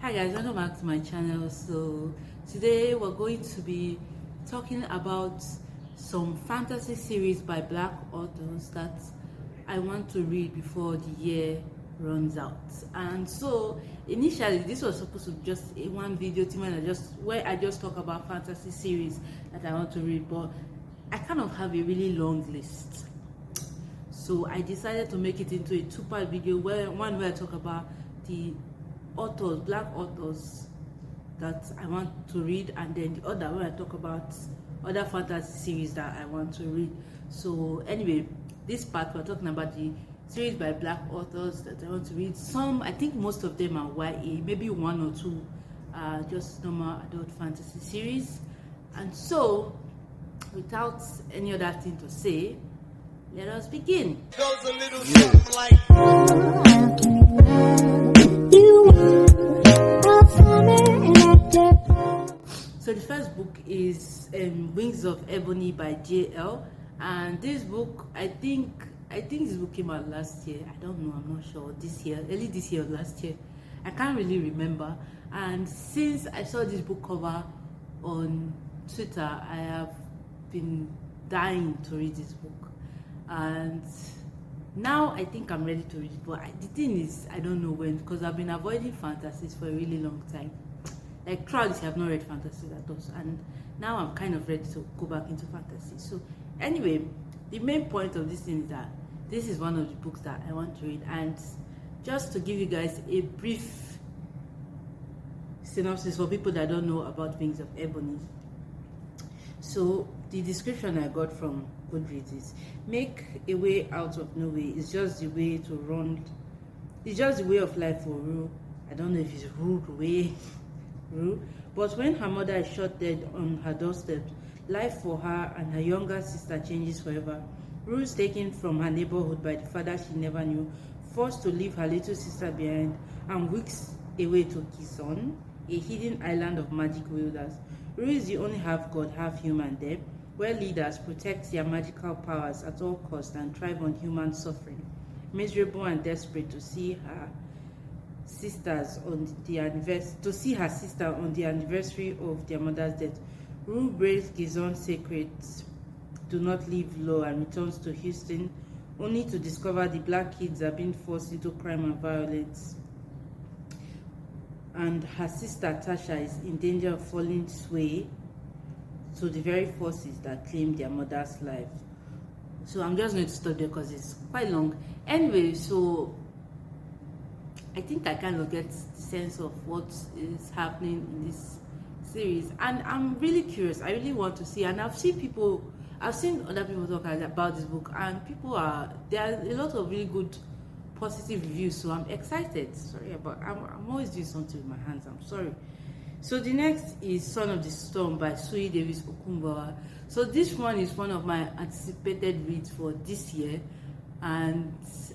Hi guys, welcome back to my channel. So today we're going to be talking about some fantasy series by Black authors that I want to read before the year runs out. And so initially this was supposed to be just a one video thing where I just talk about fantasy series that I want to read, but I kind of have a really long list. So I decided to make it into a two-part video where I talk about the authors, Black authors that I want to read, and then the other where I talk about other fantasy series that I want to read. So anyway, this part we're talking about the series by Black authors that I want to read. Some, I think most of them are YA, maybe one or two just normal adult fantasy series. And so without any other thing to say, let us begin. Goes a little something like So the first book is Wings of Ebony by Elle, and this book I think this book came out last year. I don't know, I'm not sure. This year, early this year or last year, I can't really remember. And since I saw this book cover on Twitter, I have been dying to read this book, and now I think I'm ready to read it. But the thing is, I don't know when, because I've been avoiding fantasies for a really long time. Like throughout this, I have not read fantasies at all, and now I'm kind of ready to go back into fantasy. So anyway, the main point of this thing is that this is one of the books that I want to read. And just to give you guys a brief synopsis for people that don't know about Wings of Ebony. So the description I got from Goodreads is: make a way out of no way. It's just the way to run. It's just the way of life for Rue. I don't know if it's rude way, Rue. But when her mother is shot dead on her doorstep, life for her and her younger sister changes forever. Rue is taken from her neighborhood by the father she never knew, forced to leave her little sister behind, and whisked away to Ciannon, a hidden island of magic wielders. Rue is the only half-god, half-human there, where leaders protect their magical powers at all costs and thrive on human suffering. Miserable and desperate to see her sister on the anniversary of their mother's death, Rue breaks Gilded's secrets, do not leave low, and returns to Houston, only to discover the black kids are being forced into crime and violence, and her sister Tasha is in danger of falling sway to the very forces that claim their mother's life. So I'm just going to stop there because it's quite long. Anyway, so I think I kind of get the sense of what is happening in this series, and I'm really curious. I really want to see, and I've seen other people talk about this book, and there are a lot of really good positive reviews, so I'm excited. Sorry, but I'm always doing something with my hands. I'm sorry. So the next is Son of the Storm by Suyi Okunbowa. So this one is one of my anticipated reads for this year, and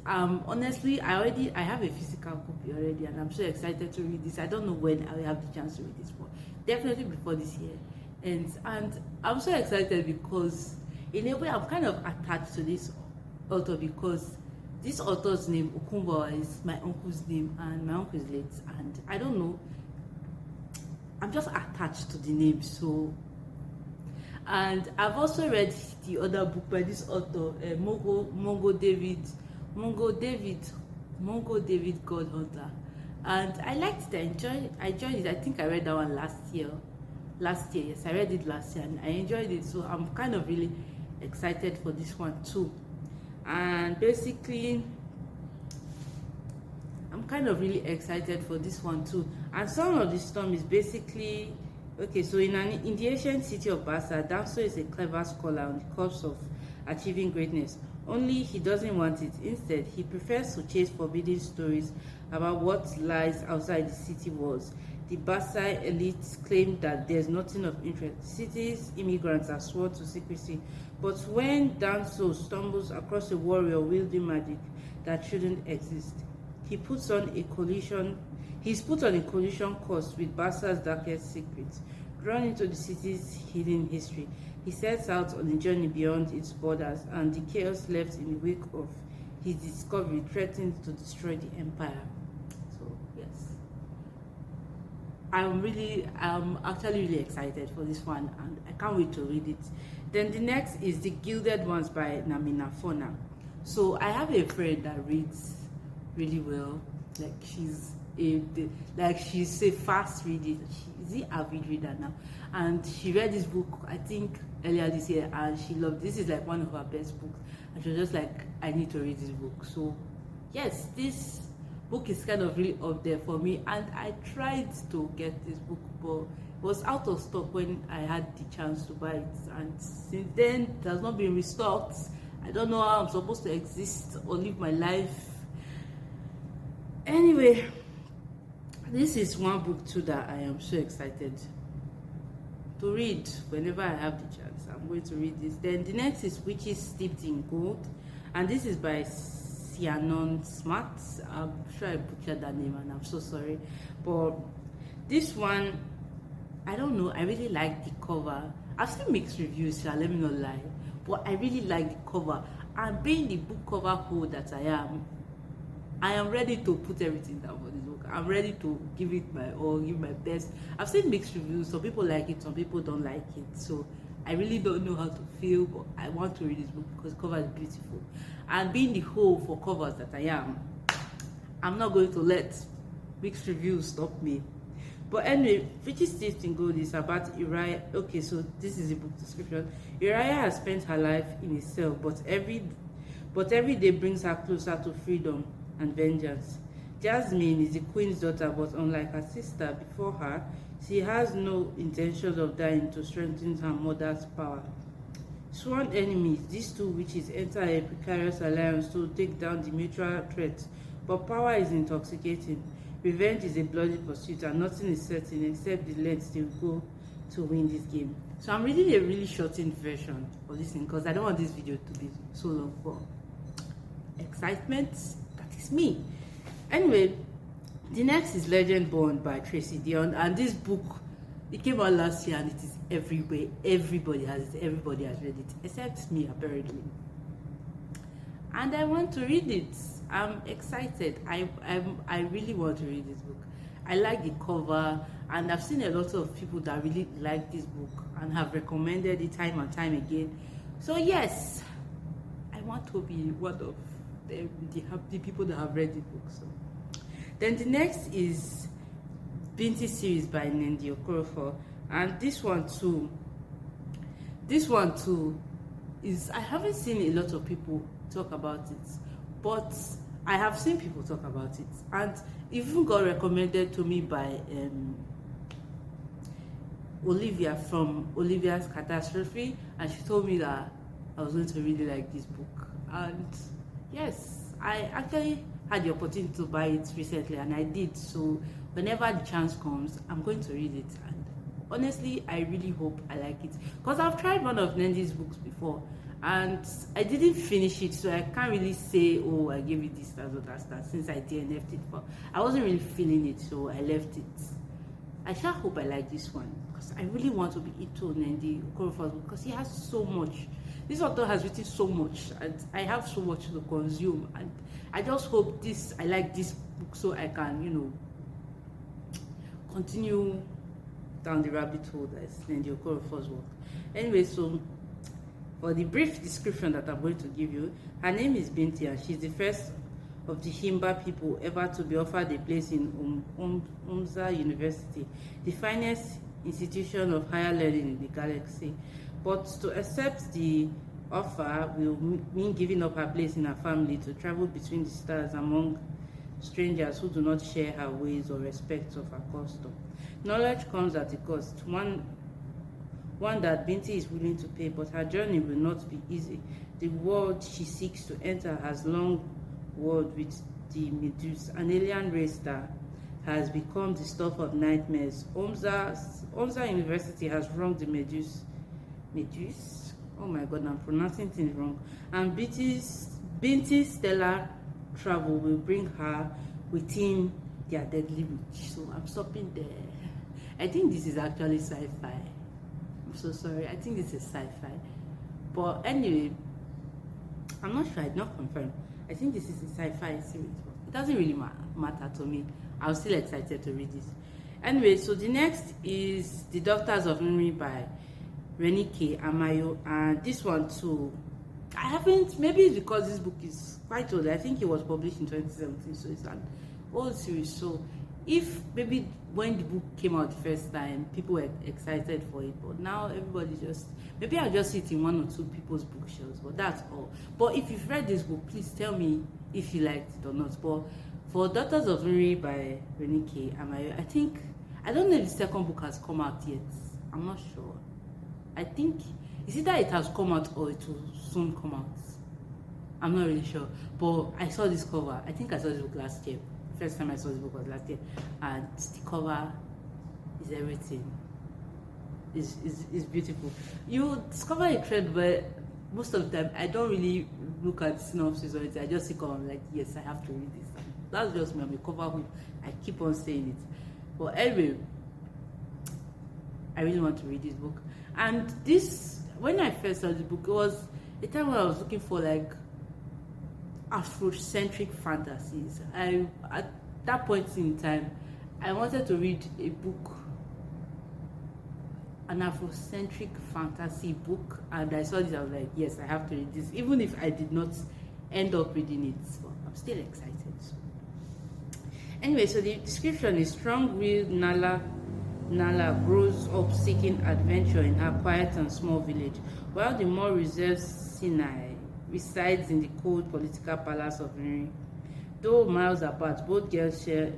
honestly, I have a physical copy already, and I'm so excited to read this. I don't know when I will have the chance to read this, but definitely before this year. And I'm so excited because in a way I'm kind of attached to this author, because this author's name, Okunbowa, is my uncle's name, and my uncle is late, and I don't know, I'm just attached to the name. So, and I've also read the other book by this author, Mongo David God Hunter, and I liked it. I enjoyed it. I think I read that one last year. Yes, I read it last year and I enjoyed it. So I'm kind of really excited for this one too. And basically, I'm kind of really excited for this one too. And Son of the Storm is basically, okay, so in the ancient city of Bassa, Danso is a clever scholar on the course of achieving greatness. Only he doesn't want it. Instead, he prefers to chase forbidden stories about what lies outside the city walls. The Bassa elites claim that there's nothing of interest. The city's immigrants are sworn to secrecy. But when Danso stumbles across a warrior wielding magic that shouldn't exist, he's put on a collision course with Bassa's darkest secrets. Drawn into the city's hidden history, he sets out on a journey beyond its borders, and the chaos left in the wake of his discovery threatens to destroy the empire. So yes, I'm actually really excited for this one, and I can't wait to read it. Then the next is the Gilded Ones by Namina Forna. So I have a friend that reads really well. Like she's a fast reader. She's an avid reader now, and she read this book I think earlier this year, and she loved. This is like one of her best books, and she was just like, I need to read this book. So yes, this book is kind of really up there for me, and I tried to get this book, but it was out of stock when I had the chance to buy it, and since then it has not been restocked. I don't know how I'm supposed to exist or live my life. Anyway, this is one book too that I am so excited to read. Whenever I have the chance, I'm going to read this. Then the next is Witches Steeped in Gold, and this is by Ciannon Smart. I'm sure I butchered that name, and I'm so sorry. But this one, I don't know, I really like the cover. I've seen mixed reviews, so let me not lie, but I really like the cover. And being the book cover hoe that I am ready to put everything down for this book. I'm ready to give it my all, give my best. I've seen mixed reviews. Some people like it, some people don't like it. So I really don't know how to feel, but I want to read this book because the cover is beautiful. And being the hoe for covers that I'm not going to let mixed reviews stop me. But anyway, Witches Steeped in Gold is about Uriah. Okay, so this is the book description. Uriah has spent her life in a cell, but every day brings her closer to freedom and vengeance. Jasmine is the queen's daughter, but unlike her sister before her, she has no intentions of dying to strengthen her mother's power. Sworn enemies, these two witches enter a precarious alliance to take down the mutual threat, but power is intoxicating. Revenge is a bloody pursuit, and nothing is certain except the lengths they will go to win this game. So I'm reading a really shortened version of this thing because I don't want this video to be so long for excitement. That is me. Anyway, the next is Legend Born by Tracy Deonn, and this book, it came out last year and it is everywhere. Everybody has it. Everybody has read it except me, apparently. And I want to read it. I'm excited. I really want to read this book. I like the cover, and I've seen a lot of people that really like this book and have recommended it time and time again. So yes, I want to be one of the people that have read the book. So then the next is Binti series by Nendi, Okorofor, and this one too is, I haven't seen a lot of people talk about it, but I have seen people talk about it, and it even got recommended to me by Olivia from Olivia's Catastrophe, and she told me that I was going to really like this book. And yes, I actually had the opportunity to buy it recently, and I did. So whenever the chance comes, I'm going to read it. And honestly, I really hope I like it, because I've tried one of Nendi's books before and I didn't finish it, so I can't really say, oh, I gave it this, that, or that, since I DNF'd it. But I wasn't really feeling it, so I left it. I sure hope I like this one, because I really want to be into Nendi Okorofor, because he has so much. This author has written so much, and I have so much to consume, and I just hope I like this book, so I can, continue down the rabbit hole that is Nendi Okorofor's work. Anyway, so for the brief description that I'm going to give you, her name is Binti, and she's the first of the Himba people ever to be offered a place in Umza University, the finest institution of higher learning in the galaxy. But to accept the offer will mean giving up her place in her family to travel between the stars among strangers who do not share her ways or respect of her custom. Knowledge comes at a cost, one that Binti is willing to pay, but her journey will not be easy. The world she seeks to enter has long warred with the Meduse, an alien race that has become the stuff of nightmares. Umza University has wronged the Meduse? Oh my god, I'm pronouncing things wrong. And Binti's stellar travel will bring her within their deadly reach. So I'm stopping there. I think this is actually sci-fi. I'm so sorry. I think this is sci-fi. But anyway, I'm not sure. It's not confirmed. I think this is a sci-fi series. It doesn't really matter to me. I'm still excited to read this. Anyway, so the next is The Daughters of Reni by Reni Amayo, and this one too, I haven't, maybe it's because this book is quite old. I think it was published in 2017, so it's an old series. So if maybe when the book came out the first time, people were excited for it, but now everybody just, maybe I'll just sit in one or two people's bookshelves, but that's all. But if you've read this book, please tell me if you liked it or not. But for Daughters of Reni by Reni Amayo, I don't know if the second book has come out yet. I'm not sure. I think it's either it has come out or it will soon come out. I'm not really sure. But I saw this cover. I think I saw this book last year. First time I saw this book was last year. And the cover is everything. It's beautiful. You discover a trend, but most of the time I don't really look at synopsis or anything. I just see cover, I'm like, yes, I have to read this. That's just me. I'm a cover hook. I keep on saying it. But anyway, I really want to read this book. And this, when I first saw the book, it was a time when I was looking for like Afrocentric fantasies. At that point in time, I wanted to read a book, an Afrocentric fantasy book, and I saw this. I was like, yes, I have to read this, even if I did not end up reading it. But I'm still excited. So. Anyway, so the description is: strong-willed Nala grows up seeking adventure in her quiet and small village, while the more reserved Sinai resides in the cold political palace of Reni. Though miles apart, both girls share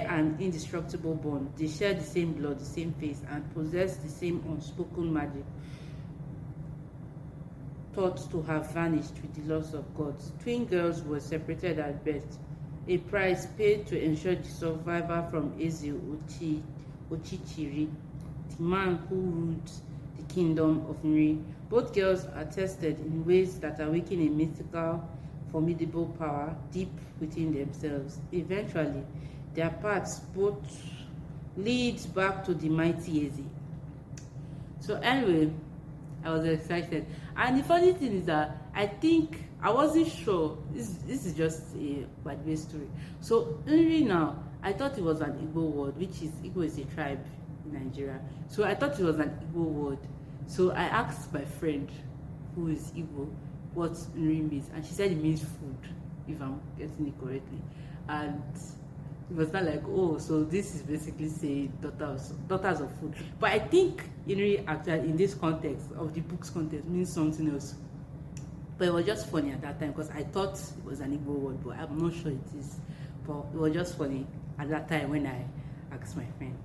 an indestructible bond. They share the same blood, the same face, and possess the same unspoken magic, thought to have vanished with the loss of gods. Twin girls were separated at birth, a price paid to ensure the survivor from Eze Ochichiri, the man who ruled the kingdom of Reni. Both girls are tested in ways that awaken a mythical, formidable power deep within themselves. Eventually, their paths both lead back to the mighty Eghe. So anyway, I was excited. And the funny thing is that I wasn't sure. This is just a bad way story. So only now, I thought it was an Igbo word, which is Igbo is a tribe in Nigeria. So I thought it was an Igbo word. So I asked my friend, who is Igbo, what Nri means, and she said it means food, if I'm getting it correctly. And it was not like, oh, so this is basically saying daughters of food. But I think Nri actually, in this context of the book's context, means something else. But it was just funny at that time because I thought it was an Igbo word, but I'm not sure it is. But it was just funny at that time when I asked my friend.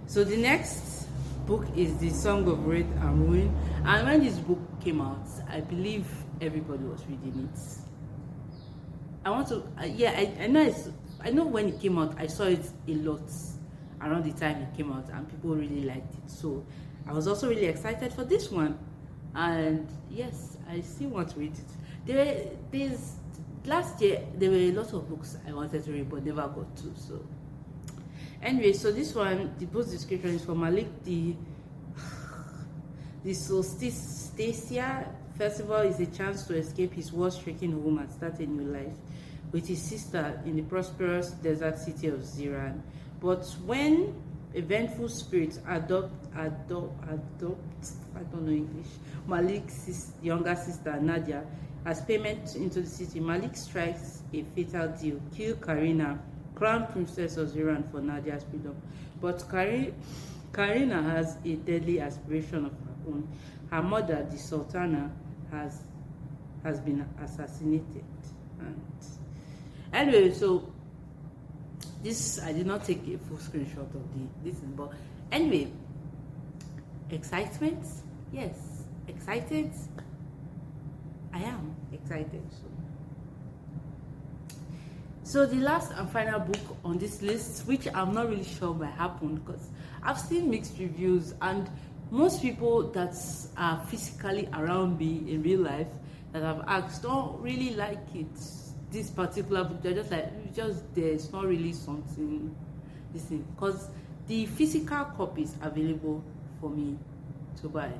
So the next book is The Song of Wraith and Ruin, and when this book came out, I believe everybody was reading it. I know when it came out, I saw it a lot around the time it came out, and people really liked it. So I was also really excited for this one, and yes, I still want to read it. Last year there were a lot of books I wanted to read but never got to. So anyway, so this one, the book's description is from Malik. The Solsticia Festival is a chance to escape his war-stricken home and start a new life with his sister in the prosperous desert city of Ziran. But when eventful spirits adopt I don't know English, Malik's younger sister Nadia as payment into the city, Malik strikes a fatal deal: kill Karina, crown princess of Ziran, for Nadia's freedom. But Karina has a deadly aspiration of her own. Her mother, the Sultana, has been assassinated. And anyway, so this, I did not take a full screenshot of this, but anyway, excitement, yes, excited. I am excited. So the last and final book on this list, which I'm not really sure might happen because I've seen mixed reviews, and most people that are physically around me in real life that I've asked don't really like it. This particular book, they're just like, there's not really something this thing, because the physical copies available for me to buy.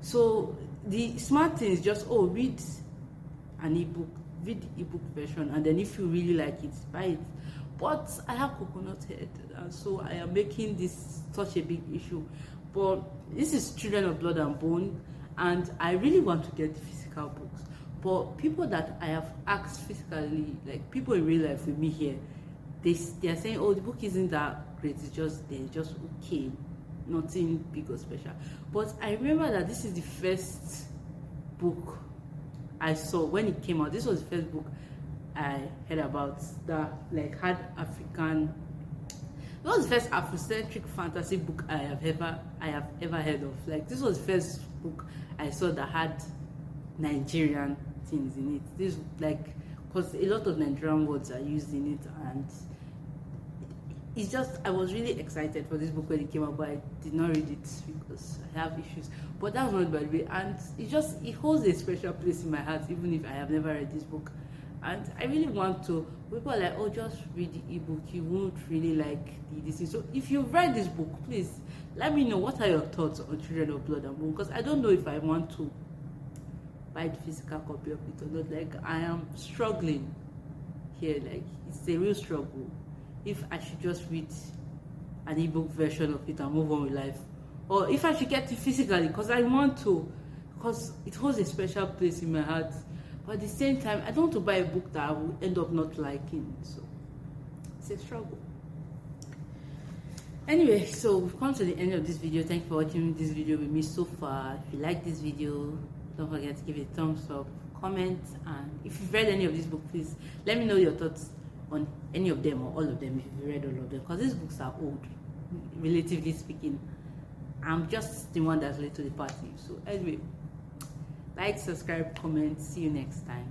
So the smart thing is just, read an ebook, read the ebook version, and then if you really like it, buy it. but I have coconut head, and so I am making this such a big issue. But this is Children of Blood and Bone, and I really want to get the physical books. But people that I have asked physically, like people in real life with me here, they are saying, oh, the book isn't that great, it's just they're just okay, nothing big or special. But I remember that this is the first book I saw when it came out. This was the first book I heard about that like had African. It was the first Afrocentric fantasy book I have ever heard of. Like this was the first book I saw that had Nigerian things in it. This like because a lot of Nigerian words are used in it, and it's just I was really excited for this book when it came out, but I did not read it because I have issues. But that's not by the way, and it holds a special place in my heart, even if I have never read this book. And I really want to. People are like, oh, just read the ebook, you won't really like this. So if you've read this book, please let me know what are your thoughts on Children of Blood and Bone, because I don't know if I want to buy the physical copy of it or not. Like I am struggling here, like it's a real struggle if I should just read an ebook version of it and move on with life, or if I should get it physically, because I want to, because it holds a special place in my heart. But at the same time, I don't want to buy a book that I will end up not liking, so it's a struggle. Anyway, so we've come to the end of this video. Thank you for watching this video with me so far. If you like this video, don't forget to give it a thumbs up, comment, and if you've read any of these books, please let me know your thoughts on any of them or all of them if you've read all of them, because these books are old, relatively speaking. I'm just the one that's late to the party. So anyway, like, subscribe, comment. See you next time.